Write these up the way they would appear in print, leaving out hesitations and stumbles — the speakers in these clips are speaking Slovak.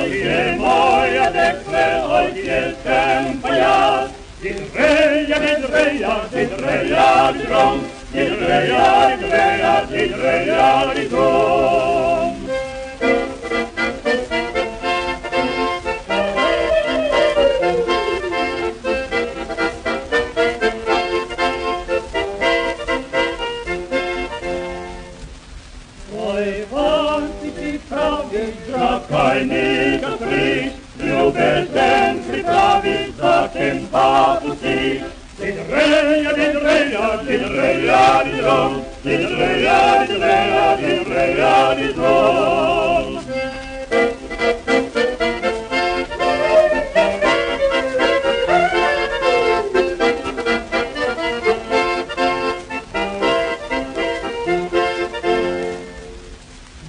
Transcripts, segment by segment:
Ojcze moja dekle, ojciec kępaja, Didreja, didreja, didreja, didrom, didreja, didreja, didreja, didrom. Oj, wanti prawie zakajnika stryś, Ljubes den pripravi za kempa pusti. Didreja, didreja, didreja, didrom, didreja, didreja, didreja, didrom.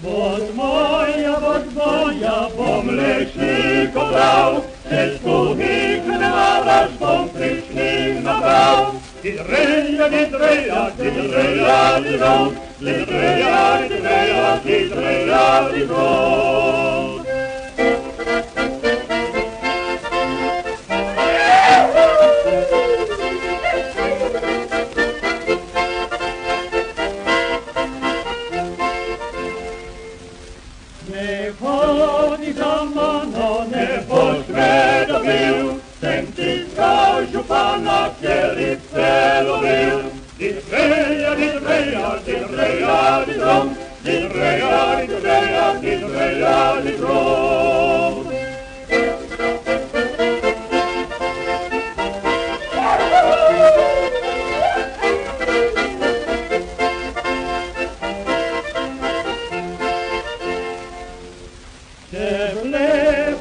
Wod moja, bo mlecznik obrał, przez puchik nalasz, bo prycznik nabrał. Didreja, didreja, didreja, didrom, didreja, didreja, didreja, didrom. Ne chodzi za mną, ne pośmeda był, sem ty zgaziu pana, kiedy celu był. Didreja, didreja, didreja, didrom, didreja, didreja, didreja, didrom.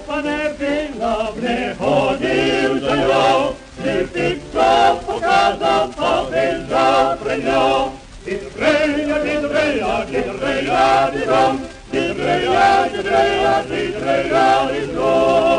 Pane byla, nechodil za ňou, Lipik sa pokázal, pobežal pre ňou. Didreja, didreja, didreja, didrom, didreja, didreja, didreja, didrom.